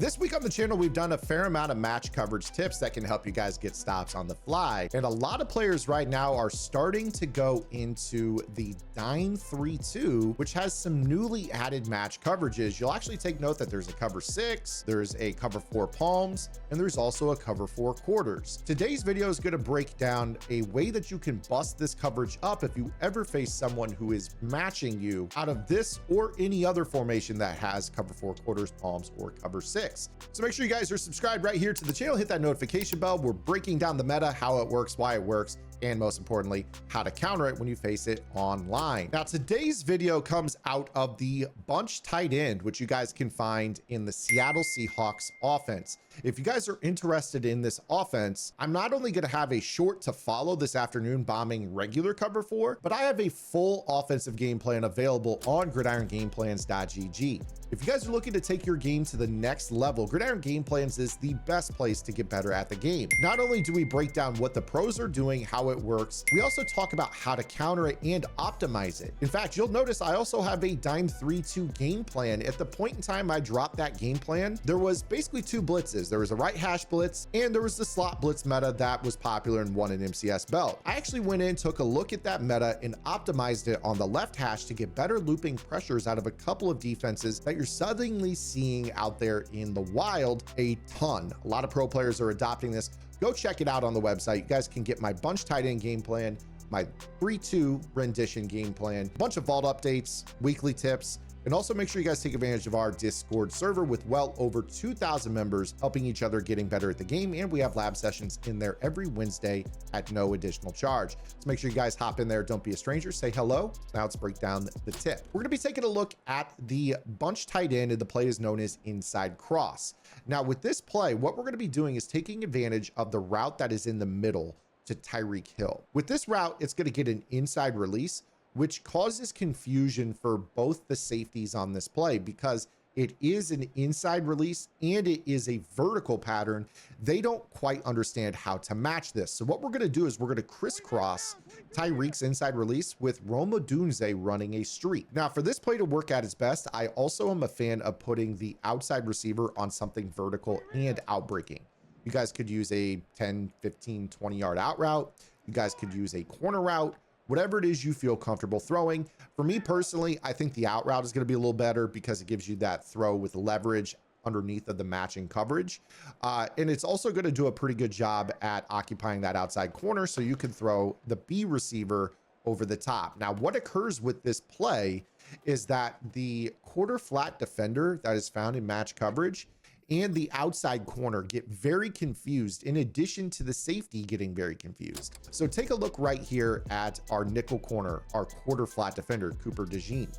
This week on the channel, we've done a fair amount of match coverage tips that can help you guys get stops on the fly. And a lot of players right now are starting to go into the Dime 3-2, which has some newly added match coverages. You'll actually take note that there's a cover 6, there's a cover 4 palms, and there's also a cover 4 quarters. Today's video is going to break down a way that you can bust this coverage up if you ever face someone who is matching you out of this or any other formation that has cover 4 quarters, palms, or cover 6. So make sure you guys are subscribed right here to the channel, hit that notification bell. We're breaking down the meta, how it works, why it works, and most importantly, how to counter it when you face it online. Now, today's video comes out of the bunch tight end, which you guys can find in the Seattle Seahawks offense. If you guys are interested in this offense, I'm not only going to have a short to follow this afternoon bombing regular cover 4, but I have a full offensive game plan available on gridirongameplans.gg. If you guys are looking to take your game to the next level, Gridiron Game Plans is the best place to get better at the game. Not only do we break down what the pros are doing, how it works, we also talk about how to counter it and optimize it. In fact, you'll notice I also have a Dime 3-2 game plan. At the point in time I dropped that game plan, there was basically 2 blitzes. There was a right hash blitz and there was the slot blitz meta that was popular and won an MCS belt. I actually went in, took a look at that meta and optimized it on the left hash to get better looping pressures out of a couple of defenses that you're suddenly seeing out there in the wild a ton. A lot of pro players are adopting this. Go check it out on the website. You guys can get my bunch tight end game plan, my 3-2 rendition game plan, a bunch of vault updates, weekly tips, and also make sure you guys take advantage of our Discord server with well over 2,000 members helping each other getting better at the game. And we have lab sessions in there every Wednesday at no additional charge. So make sure you guys hop in there. Don't be a stranger. Say hello. Now let's break down the tip. We're going to be taking a look at the bunch tight end, and the play is known as inside cross. Now with this play, what we're going to be doing is taking advantage of the route that is in the middle to Tyreek Hill. With this route, it's going to get an inside release, which causes confusion for both the safeties on this play because it is an inside release and it is a vertical pattern. They don't quite understand how to match this. So what we're going to do is we're going to crisscross Tyreek's inside release with Rome Odunze running a streak. Now for this play to work at its best, I also am a fan of putting the outside receiver on something vertical and outbreaking. You guys could use a 10, 15, 20 yard out route. You guys could use a corner route. Whatever it is you feel comfortable throwing. For me personally, I think the out route is going to be a little better because it gives you that throw with leverage underneath of the matching coverage. And it's also going to do a pretty good job at occupying that outside corner so you can throw the B receiver over the top. Now, what occurs with this play is that the quarter flat defender that is found in match coverage and the outside corner get very confused, in addition to the safety getting very confused. So take a look right here at our nickel corner, our quarter flat defender, Cooper DeJean.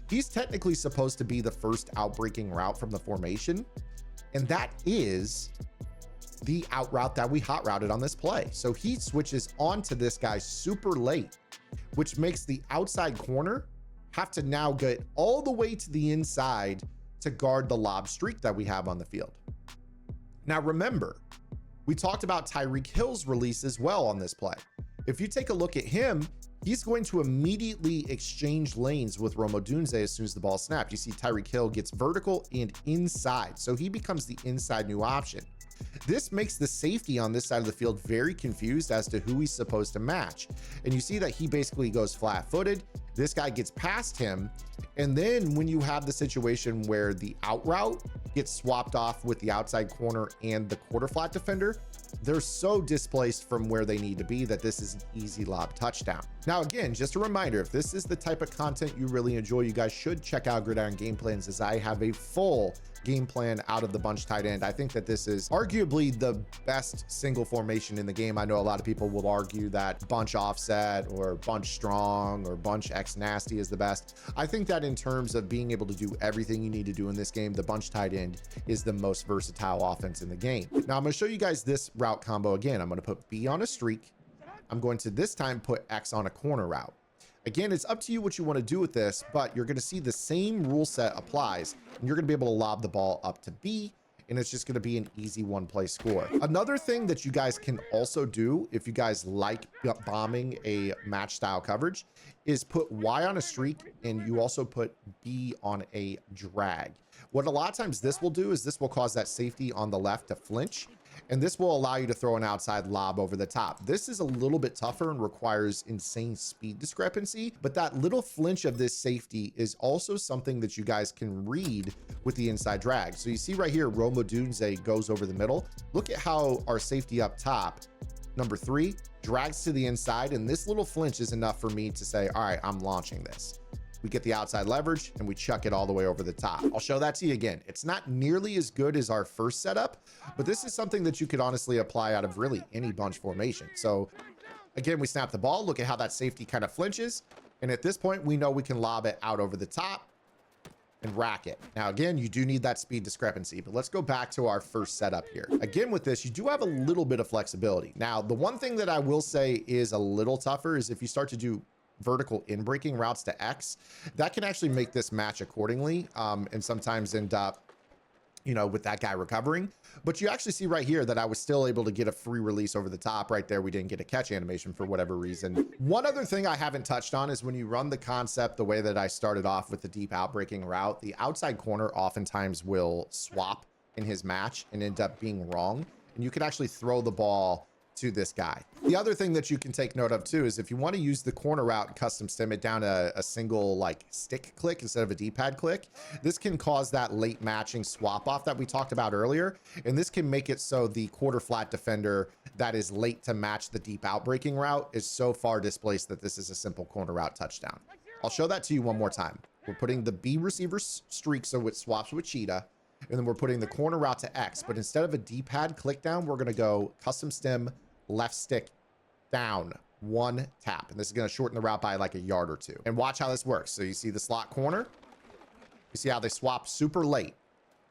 He's technically supposed to be the first outbreaking route from the formation, and that is the out route that we hot routed on this play. So he switches onto this guy super late, which makes the outside corner have to now get all the way to the inside to guard the lob streak that we have on the field. Now remember, we talked about Tyreek Hill's release as well on this play. If you take a look at him, he's going to immediately exchange lanes with Rome Odunze as soon as the ball snapped. You see Tyreek Hill gets vertical and inside, so he becomes the inside new option. This makes the safety on this side of the field very confused as to who he's supposed to match. And you see that he basically goes flat-footed. This guy gets past him. And then when you have the situation where the out route gets swapped off with the outside corner and the quarter flat defender, they're so displaced from where they need to be that this is an easy lob touchdown. Now, again, just a reminder, if this is the type of content you really enjoy, you guys should check out Gridiron Game Plans, as I have a full game plan out of the bunch tight end. I think that this is arguably the best single formation in the game. I know a lot of people will argue that bunch offset or bunch strong or bunch X nasty is the best. I think that in terms of being able to do everything you need to do in this game, the bunch tight end is the most versatile offense in the game. Now I'm going to show you guys this route combo again. I'm going to put B on a streak. I'm going to this time put X on a corner route. Again, it's up to you what you want to do with this, but you're going to see the same rule set applies, and you're going to be able to lob the ball up to B, and it's just going to be an easy one play score. Another thing that you guys can also do if you guys like bombing a match style coverage is put Y on a streak, and you also put B on a drag. What a lot of times this will do is this will cause that safety on the left to flinch, and this will allow you to throw an outside lob over the top. This is a little bit tougher and requires insane speed discrepancy, but that little flinch of this safety is also something that you guys can read with the inside drag. So you see right here, Rome Odunze goes over the middle. Look at how our safety up top, number 3, drags to the inside, and this little flinch is enough for me to say, all right, I'm launching this. We get the outside leverage and we chuck it all the way over the top. I'll show that to you again. It's not nearly as good as our first setup, but this is something that you could honestly apply out of really any bunch formation. So again, we snap the ball. Look at how that safety kind of flinches. And at this point, we know we can lob it out over the top and rack it. Now, again, you do need that speed discrepancy, but let's go back to our first setup here. Again, with this, you do have a little bit of flexibility. Now, the one thing that I will say is a little tougher is if you start to do vertical in breaking routes to X, that can actually make this match accordingly, and sometimes end up, you know, with that guy recovering. But you actually see right here that I was still able to get a free release over the top. Right there, we didn't get a catch animation for whatever reason. One other thing I haven't touched on is when you run the concept the way that I started off with the deep outbreaking route, the outside corner oftentimes will swap in his match and end up being wrong, and you can actually throw the ball to this guy. The other thing that you can take note of too is if you want to use the corner route and custom stem it down a single like stick click instead of a D-pad click, this can cause that late matching swap off that we talked about earlier, and this can make it so the quarter flat defender that is late to match the deep outbreaking route is so far displaced that this is a simple corner route touchdown. I'll show that to you one more time. We're putting the B receiver streak so it swaps with Cheetah, and then we're putting the corner route to X, but instead of a D-pad click down, we're going to go custom stem left stick down, 1 tap, and this is going to shorten the route by like a yard or 2. And watch how this works. So you see the slot corner, you see how they swap super late,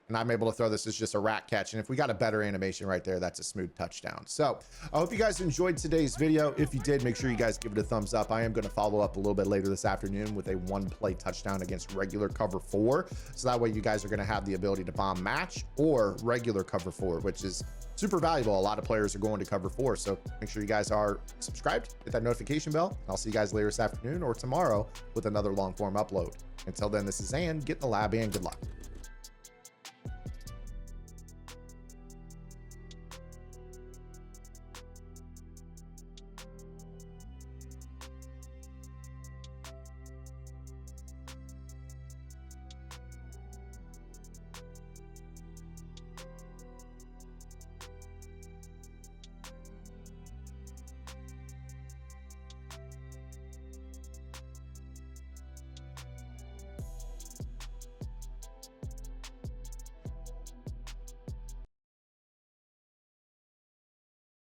and I'm able to throw this as just a rack catch. And if we got a better animation right there, that's a smooth touchdown. So I hope you guys enjoyed today's video. If you did, make sure you guys give it a thumbs up. I am going to follow up a little bit later this afternoon with a 1-play touchdown against regular cover 4, so that way you guys are going to have the ability to bomb match or regular cover 4, which is super valuable. A lot of players are going to cover 4, so make sure you guys are subscribed, hit that notification bell. I'll see you guys later this afternoon or tomorrow with another long form upload. Until then, this is Zan, get in the lab, and good luck.